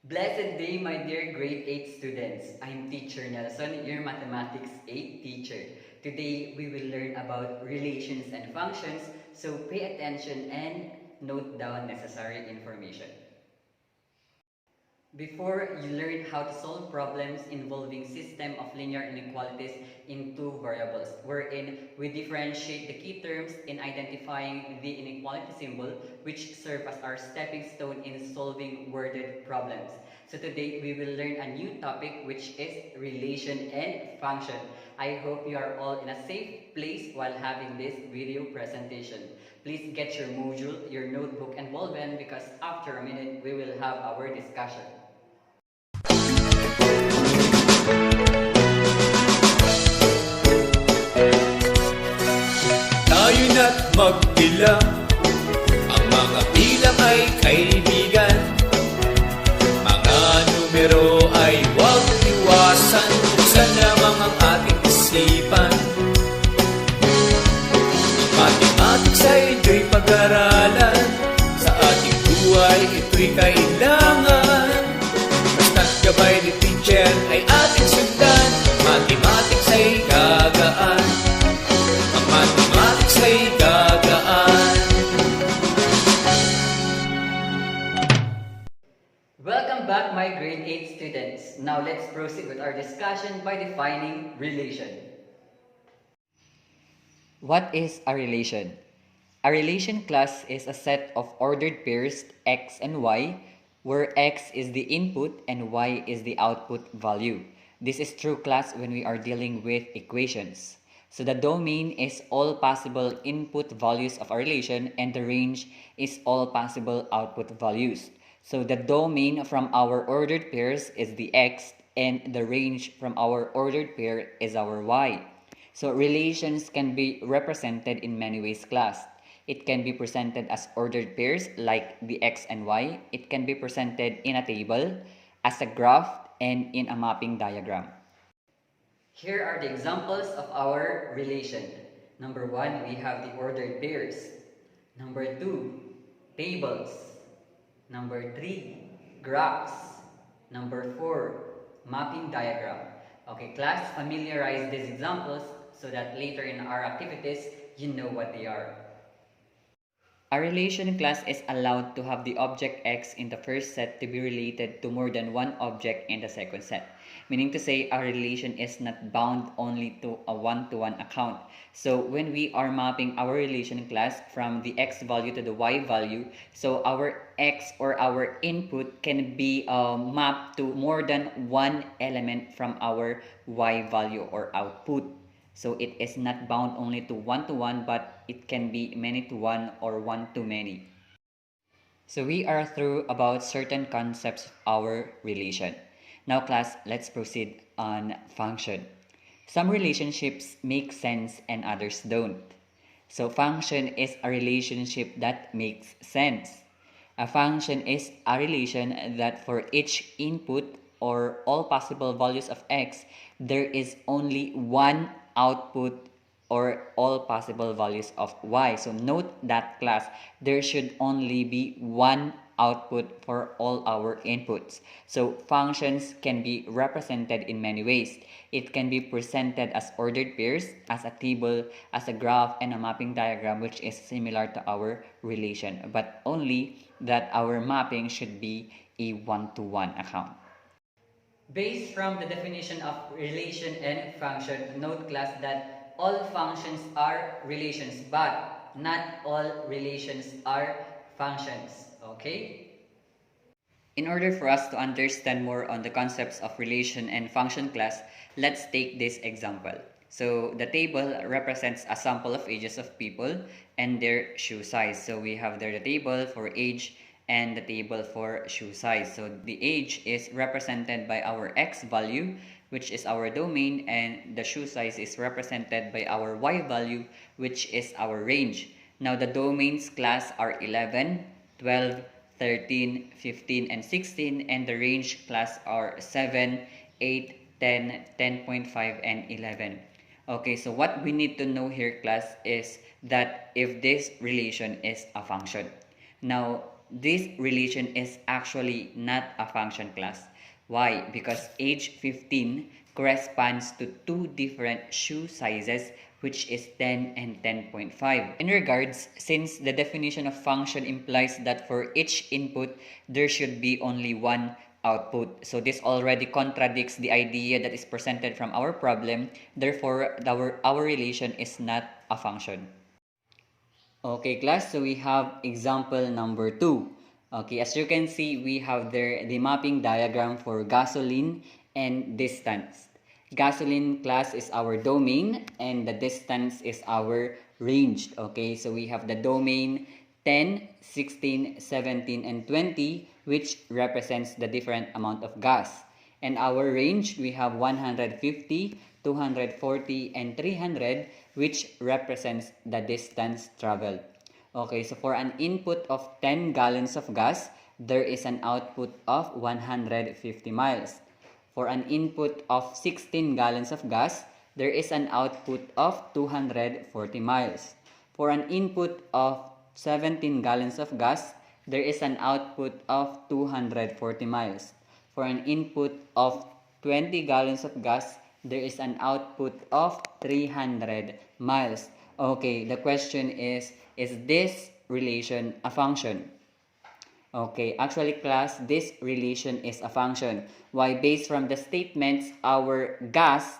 Blessed day, my dear grade 8 students. I'm Teacher Nelson, your Mathematics 8 teacher. Today, we will learn about relations and functions, so pay attention and note down necessary information. Before you learn how to solve problems involving system of linear inequalities in two variables, wherein we differentiate the key terms in identifying the inequality symbol, which serve as our stepping stone in solving worded problems. So today we will learn a new topic, which is relation and function. I hope you are all in a safe place while having this video presentation. Please get your module, your notebook, and ball pen, because after a minute we will have our discussion. Tayo na't magbilang, ang mga bilang ay kaibigan. Mga numero ay huwag iwasan, buksan lamang ang ating isipan. Ang mathematics ay ito'y pag-aralan, sa ating buhay ito'y kailangan. Basta't gabay ni teacher ay ating sundan, mathematics ay gagaan. Ang mathematics ay gagaan. Welcome back, my grade 8 students. Now let's proceed with our discussion by defining relation. What is a relation? A relation class is a set of ordered pairs x and y, where x is the input and y is the output value. This is true class when we are dealing with equations. So the domain is all possible input values of a relation, and the range is all possible output values. So the domain from our ordered pairs is the x, and the range from our ordered pair is our y. So relations can be represented in many ways, class. It can be presented as ordered pairs like the x and y. It can be presented in a table, as a graph, and in a mapping diagram. Here are the examples of our relation. Number 1, we have the ordered pairs. Number 2, tables. Number 3, graphs. Number 4, mapping diagram. Okay, class, familiarize these examples so that later in our activities, you know what they are. A relation class is allowed to have the object x in the first set to be related to more than one object in the second set. Meaning to say, a relation is not bound only to a one-to-one account. So when we are mapping our relation class from the x value to the y value, so our x or our input can be mapped to more than one element from our y value or output. So it is not bound only to one-to-one, but it can be many-to-one or one-to-many. So we are through about certain concepts of our relation. Now class, let's proceed on function. Some relationships make sense and others don't. So function is a relationship that makes sense. A function is a relation that for each input or all possible values of x, there is only one output or all possible values of y. So note that, class, there should only be one output for all our inputs. So functions can be represented in many ways. It can be presented as ordered pairs, as a table, as a graph, and a mapping diagram, which is similar to our relation, but only that our mapping should be a one-to-one account. Based from the definition of relation and function, note, class, that all functions are relations, but not all relations are functions. Okay? In order for us to understand more on the concepts of relation and function class, let's take this example. So the table represents a sample of ages of people and their shoe size. So we have there the table for age and the table for shoe size. So the age is represented by our x value, which is our domain, and the shoe size is represented by our y value, which is our range. Now the domains class are 11, 12, 13, 15, and 16, and the range class are 7, 8, 10, 10.5, and 11. Okay, so what we need to know here, class, is that if this relation is a function. Now, this relation is actually not a function, class. Why? Because age 15 corresponds to two different shoe sizes, which is 10 and 10.5. In regards, since the definition of function implies that for each input, there should be only one output. So this already contradicts the idea that is presented from our problem. Therefore, our relation is not a function. Okay, class, so we have example number 2. Okay, as you can see, we have there the mapping diagram for gasoline and distance. Gasoline, class, is our domain and the distance is our range. Okay, so we have the domain 10, 16, 17, and 20, which represents the different amount of gas. And our range, we have 150, 240, and 300, which represents the distance traveled. Okay, so for an input of 10 gallons of gas, there is an output of 150 miles. For an input of 16 gallons of gas, there is an output of 240 miles. For an input of 17 gallons of gas, there is an output of 240 miles. For an input of 20 gallons of gas, there is an output of 300 miles. Okay, the question is this relation a function? Okay, actually, class, this relation is a function. Why? Based from the statements, our gas,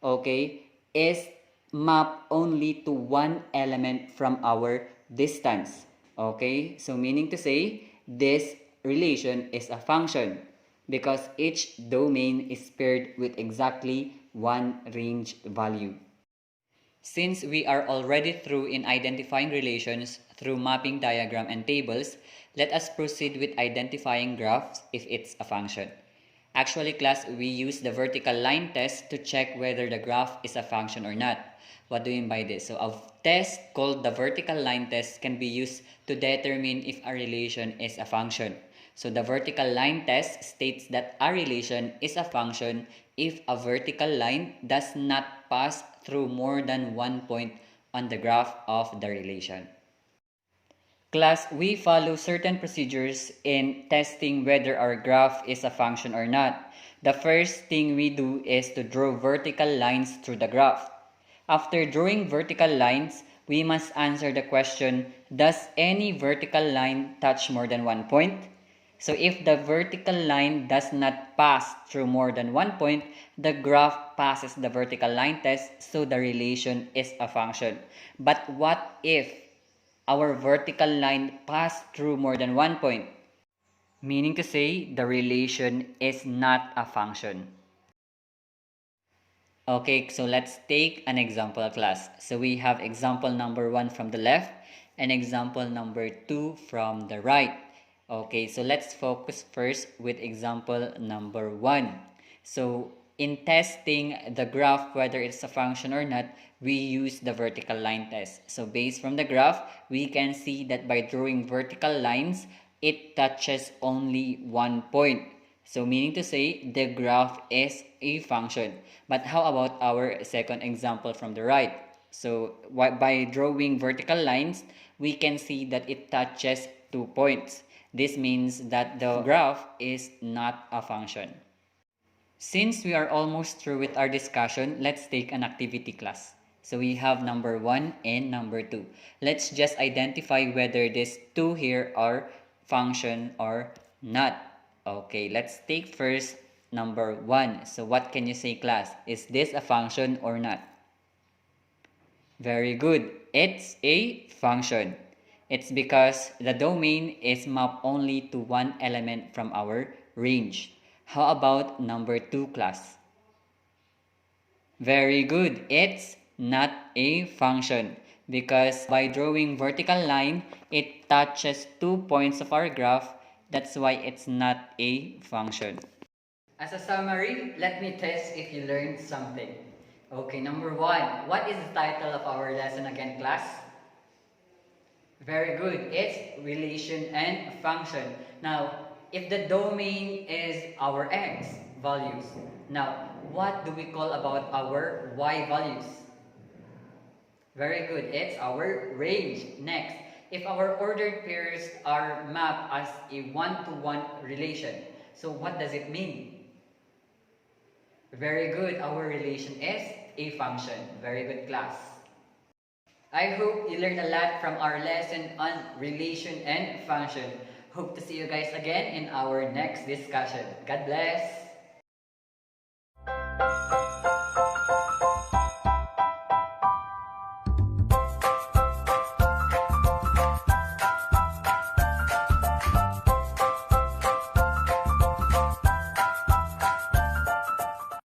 okay, is mapped only to one element from our distance. Okay, so meaning to say, this relation is a function because each domain is paired with exactly one range value. Since we are already through in identifying relations through mapping diagram and tables, let us proceed with identifying graphs if it's a function. Actually, class, we use the vertical line test to check whether the graph is a function or not. What do you mean by this? So a test called the vertical line test can be used to determine if a relation is a function. So the vertical line test states that a relation is a function if a vertical line does not pass through more than one point on the graph of the relation. Class, we follow certain procedures in testing whether our graph is a function or not. The first thing we do is to draw vertical lines through the graph. After drawing vertical lines, we must answer the question, does any vertical line touch more than one point? So if the vertical line does not pass through more than one point, the graph passes the vertical line test, so the relation is a function. But what if our vertical line passed through more than one point? Meaning to say, the relation is not a function. Okay, so let's take an example, class. So we have example number 1 from the left and example number 2 from the right. Okay, so let's focus first with example number 1. So in testing the graph, whether it's a function or not, we use the vertical line test. So based from the graph, we can see that by drawing vertical lines, it touches only one point. So meaning to say, the graph is a function. But how about our second example from the right? So by drawing vertical lines, we can see that it touches 2 points. This means that the graph is not a function. Since we are almost through with our discussion, let's take an activity, class. So we have number 1 and number 2. Let's just identify whether these two here are function or not. Okay, let's take first number 1. So what can you say, class? Is this a function or not? Very good. It's a function. It's because the domain is mapped only to one element from our range. How about number 2 class? Very good. It's not a function because by drawing vertical line, it touches 2 points of our graph. That's why it's not a function. As a summary, let me test if you learned something. Okay, number 1. What is the title of our lesson again, class? Very good. It's relation and function. Now, if the domain is our x values, now what do we call about our y values? Very good. It's our range. Next, if our ordered pairs are mapped as a one-to-one relation, so what does it mean? Very good. Our relation is a function. Very good, class. I hope you learned a lot from our lesson on relation and function. Hope to see you guys again in our next discussion. God bless!